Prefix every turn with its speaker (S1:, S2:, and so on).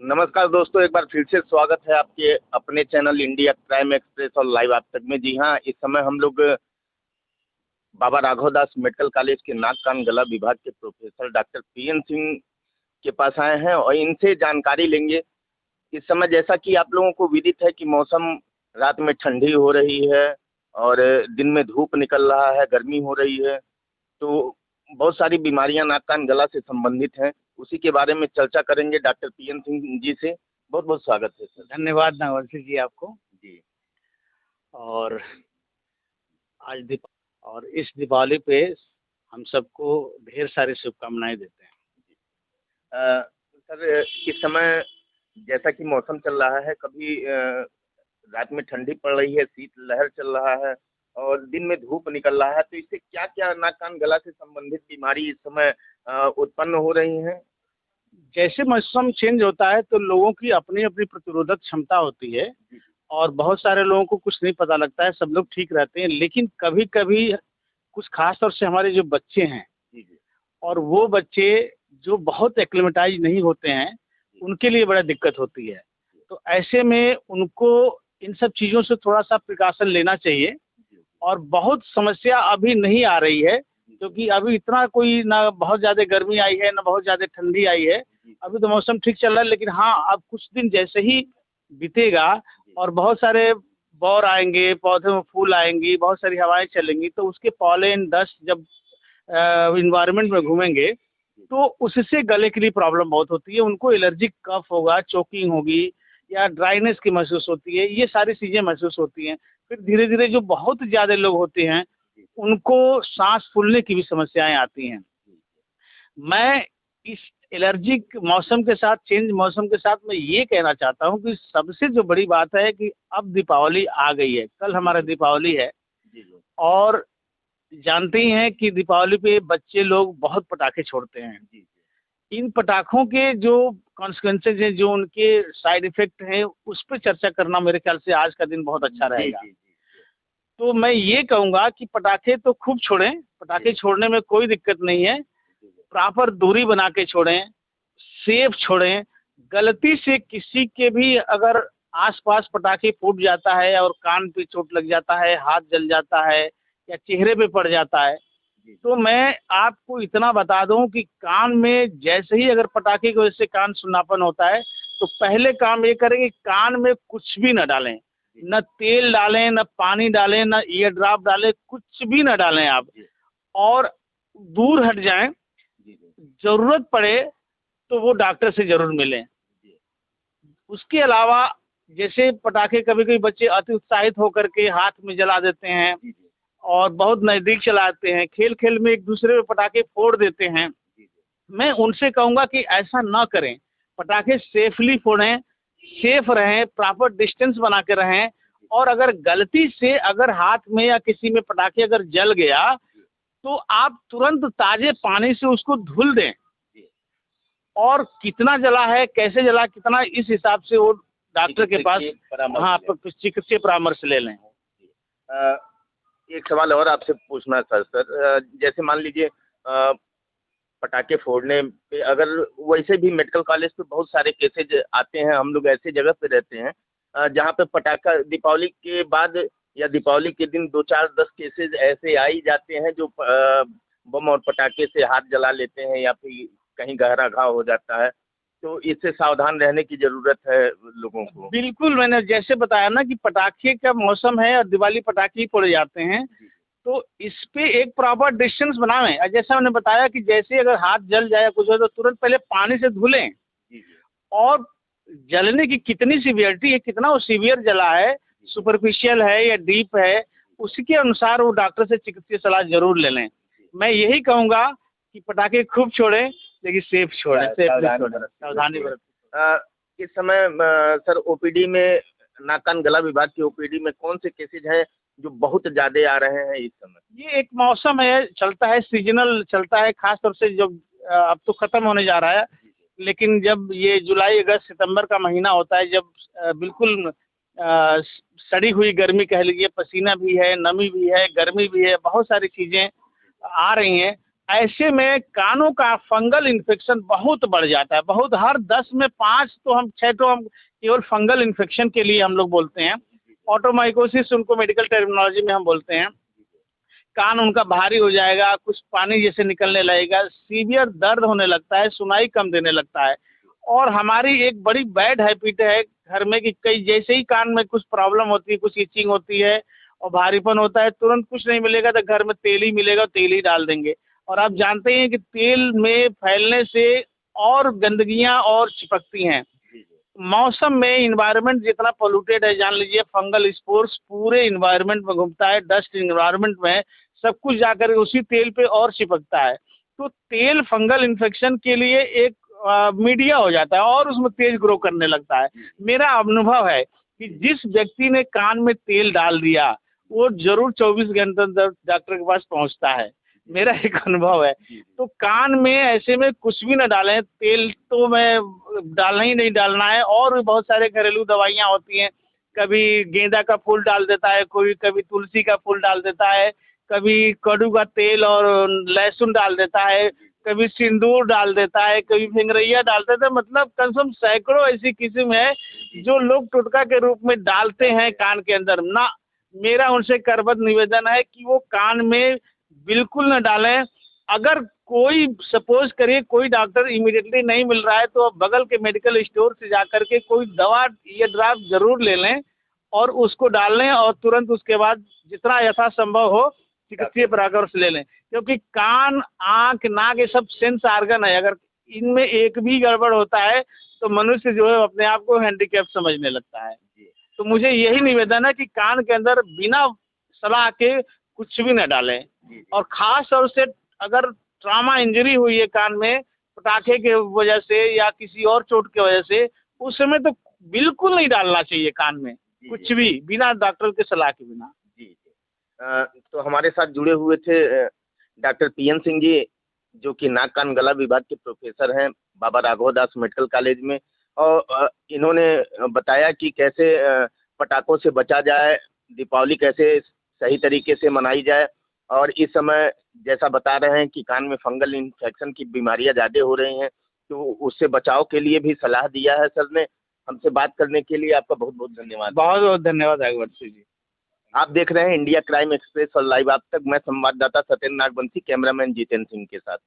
S1: नमस्कार दोस्तों, एक बार फिर से स्वागत है आपके अपने चैनल इंडिया क्राइम एक्सप्रेस और लाइव आप तक में। जी हाँ, इस समय हम लोग बाबा राघव दास मेडिकल कॉलेज के नाक कान गला विभाग के प्रोफेसर डॉक्टर पीएन सिंह के पास आए हैं और इनसे जानकारी लेंगे। इस समय जैसा कि आप लोगों को विदित है कि मौसम रात में ठंडी हो रही है और दिन में धूप निकल रहा है, गर्मी हो रही है। तो बहुत सारी बीमारियां नाक कान गला से संबंधित हैं। उसी के बारे में चर्चा करेंगे डॉक्टर पीएन सिंह जी से। बहुत बहुत स्वागत है सर।
S2: धन्यवाद नवल जी आपको।
S1: जी।
S2: और आज और इस दिवाली पे हम सबको ढेर सारी शुभकामनाएं देते हैं।
S1: सर, इस समय जैसा कि मौसम चल रहा है, कभी रात में ठंडी पड़ रही है, शीत लहर चल रहा है और दिन में धूप निकल रहा है, तो इससे क्या क्या नाक कान गला से संबंधित बीमारी इस समय उत्पन्न हो रही हैं?
S2: जैसे मौसम चेंज होता है तो लोगों की अपनी अपनी प्रतिरोधक क्षमता होती है और बहुत सारे लोगों को कुछ नहीं पता लगता है, सब लोग ठीक रहते हैं। लेकिन कभी कभी कुछ खास तौर से हमारे जो बच्चे हैं
S1: जी जी।
S2: और वो बच्चे जो बहुत एक्लिमेटाइज नहीं होते हैं, उनके लिए बड़ा दिक्कत होती है। तो ऐसे में उनको इन सब चीज़ों से थोड़ा सा प्रिकॉशन लेना चाहिए। और बहुत समस्या अभी नहीं आ रही है क्योंकि अभी इतना कोई ना बहुत ज़्यादा गर्मी आई है ना बहुत ज़्यादा ठंडी आई है। अभी तो मौसम ठीक चल रहा है, लेकिन हाँ, अब कुछ दिन जैसे ही बीतेगा और बहुत सारे बौर आएंगे, पौधे में फूल आएंगी, बहुत सारी हवाएं चलेंगी, तो उसके पॉलन डस्ट जब इन्वायरमेंट में घूमेंगे तो उससे गले के लिए प्रॉब्लम बहुत होती है। उनको एलर्जिक कफ होगा, चोकिंग होगी या ड्राइनेस की महसूस होती है, ये सारी चीज़ें महसूस होती हैं। फिर धीरे धीरे जो बहुत ज़्यादा लोग होते हैं उनको सांस फूलने की भी समस्याएं आती हैं। मैं इस एलर्जिक मौसम के साथ, चेंज मौसम के साथ मैं ये कहना चाहता हूँ कि सबसे जो बड़ी बात है कि अब दीपावली आ गई है, कल हमारा दीपावली है। और जानते ही हैं कि दीपावली पे बच्चे लोग बहुत पटाखे छोड़ते हैं। इन पटाखों के जो कॉन्सिक्वेंसेज हैं, जो उनके साइड इफेक्ट हैं, उस पर चर्चा करना मेरे ख्याल से आज का दिन बहुत अच्छा रहेगा। तो मैं ये कहूँगा कि पटाखे तो खूब छोड़ें, पटाखे छोड़ने में कोई दिक्कत नहीं है। प्रॉपर दूरी बना के छोड़ें, सेफ छोड़ें। गलती से किसी के भी अगर आसपास पटाखे फूट जाता है और कान पे चोट लग जाता है, हाथ जल जाता है या चेहरे पे पड़ जाता है, तो मैं आपको इतना बता दूं कि कान में जैसे ही अगर पटाखे की वजह से कान सुन्नापन होता है, तो पहले काम ये करें कि कान में कुछ भी न डालें, न तेल डालें, न पानी डालें, न ईयर ड्रॉप डालें, कुछ भी न डालें आप। और दूर हट जाएं। जरूरत पड़े तो वो डॉक्टर से जरूर मिलें। उसके अलावा जैसे पटाखे कभी कभी बच्चे अति उत्साहित होकर के हाथ में जला देते हैं और बहुत नज़दीक चलाते हैं, खेल खेल में एक दूसरे में पटाखे फोड़ देते हैं। मैं उनसे कहूँगा कि ऐसा ना करें, पटाखे सेफली फोड़ें, सेफ रहें, प्रॉपर डिस्टेंस बना के रहें। और अगर गलती से अगर हाथ में या किसी में पटाखे अगर जल गया तो आप तुरंत ताजे पानी से उसको धुल दें। और कितना जला है, कैसे जला, कितना, इस हिसाब से वो डॉक्टर के पास चिकित्सीय परामर्श ले लें।
S1: एक सवाल और आपसे पूछना था सर, जैसे मान लीजिए पटाखे फोड़ने पे अगर वैसे भी मेडिकल कॉलेज पे बहुत सारे केसेज आते हैं। हम लोग ऐसे जगह पे रहते हैं जहाँ पे पटाखा दीपावली के बाद या दीपावली के दिन 2-4-10 केसेज ऐसे आ ही जाते हैं जो बम और पटाखे से हाथ जला लेते हैं या फिर कहीं गहरा घाव हो जाता है। तो इससे सावधान रहने की जरूरत है लोगों को।
S2: बिल्कुल, मैंने जैसे बताया ना कि पटाखे का मौसम है और दिवाली पटाखे ही फोड़े जाते हैं, तो इस पे एक प्रॉपर डिस्टेंस बनाएं। और जैसा मैंने बताया कि जैसे अगर हाथ जल जाए या कुछ हो तो तुरंत पहले पानी से धुलें। और जलने की कितनी सीवियरिटी है, कितना वो सीवियर जला है, सुपरफिशियल है या डीप है, उसके अनुसार वो डॉक्टर से चिकित्सीय सलाह जरूर ले लें। मैं यही कहूँगा कि पटाखे खूब छोड़ें, लेकिन सेफ छोड़ें, सावधानी बरतें।
S1: इस समय सर ओपीडी में, नाक कान गला विभाग की ओपीडी में कौन से केसेज हैं जो बहुत ज्यादा आ रहे हैं इस समय?
S2: ये एक मौसम है, चलता है, सीजनल चलता है। खास तौर से जब अब तो खत्म होने जा रहा है, लेकिन जब ये जुलाई अगस्त सितंबर का महीना होता है, जब बिल्कुल सड़ी हुई गर्मी कह लीजिए, पसीना भी है, नमी भी है, गर्मी भी है, बहुत सारी चीजें आ रही हैं, ऐसे में कानों का फंगल इन्फेक्शन बहुत बढ़ जाता है, बहुत। हर 10 में 5 तो हम 6 तो हम केवल फंगल इन्फेक्शन के लिए हम लोग बोलते हैं। ऑटोमाइकोसिस उनको मेडिकल टर्मिनोलॉजी में हम बोलते हैं। कान उनका भारी हो जाएगा, कुछ पानी जैसे निकलने लगेगा, सीवियर दर्द होने लगता है, सुनाई कम देने लगता है। और हमारी एक बड़ी बैड हैबिट है घर में कि कई जैसे ही कान में कुछ प्रॉब्लम होती है, कुछ इचिंग होती है और भारीपन होता है, तुरंत कुछ नहीं मिलेगा तो घर में तेल ही मिलेगा, तेल ही डाल देंगे। और आप जानते हैं कि तेल में फैलने से और गंदगियां और चिपकती हैं। मौसम में इन्वायरमेंट जितना पोल्यूटेड है, जान लीजिए फंगल स्पोर्स पूरे इन्वायरमेंट में घूमता है, डस्ट इन्वायरमेंट में सब कुछ जाकर उसी तेल पे और चिपकता है। तो तेल फंगल इन्फेक्शन के लिए एक मीडिया हो जाता है और उसमें तेज ग्रो करने लगता है। मेरा अनुभव है कि जिस व्यक्ति ने कान में तेल डाल दिया वो जरूर 24 घंटे अंदर डॉक्टर के पास पहुंचता है, मेरा एक अनुभव है। तो कान में ऐसे में कुछ भी न डालें, तेल तो मैं डालना ही नहीं डालना है। और भी बहुत सारे घरेलू दवाइयाँ होती हैं, कभी गेंदा का फूल डाल देता है कोई, कभी तुलसी का फूल डाल देता है, कभी कड़ू का तेल और लहसुन डाल देता है, कभी सिंदूर डाल देता है, कभी फिंगरैया डाल देता है। मतलब कम से कम सैकड़ों ऐसी किस्म है जो लोग टुटका के रूप में डालते हैं कान के अंदर ना। मेरा उनसे करबद्ध निवेदन है कि वो कान में बिल्कुल न डालें। अगर कोई सपोज करिए कोई डॉक्टर इमीडिएटली नहीं मिल रहा है तो बगल के मेडिकल स्टोर से जाकर के कोई दवा ये ड्राफ्ट जरूर ले लें और उसको डाल लें और तुरंत उसके बाद जितना यथासंभव हो चिकित्सीय परामर्श ले लें। क्योंकि कान, आँख, नाक ये सब सेंस आर्गन है, अगर इनमें एक भी गड़बड़ होता है तो मनुष्य जो है अपने आप को हैंडीकैप समझने लगता है। तो मुझे यही निवेदन है कि कान के अंदर बिना सलाह के कुछ भी न डालें। और खास तौर से अगर ट्रॉमा इंजरी हुई है कान में पटाखे के वजह से या किसी और चोट की वजह से, उस समय तो बिल्कुल नहीं डालना चाहिए कान में कुछ भी बिना डॉक्टर के सलाह के बिना।
S1: तो हमारे साथ जुड़े हुए थे डॉक्टर पीएन सिंह जी, जो कि नाक कान गला विभाग के प्रोफेसर हैं बाबा राघव दास मेडिकल कॉलेज में। और इन्होंने बताया कि कैसे पटाखों से बचा जाए, दीपावली कैसे सही तरीके से मनाई जाए। और इस समय जैसा बता रहे हैं कि कान में फंगल इन्फेक्शन की बीमारियां ज़्यादा हो रही हैं, तो उससे बचाव के लिए भी सलाह दिया है सर ने। हमसे बात करने के लिए आपका बहुत बहुत धन्यवाद।
S2: बहुत बहुत धन्यवाद राघवंशी जी।
S1: आप देख रहे हैं इंडिया क्राइम एक्सप्रेस और लाइव आप तक। मैं संवाददाता सत्येंद्र नागवंशी, कैमरामैन जितेंद्र सिंह के साथ।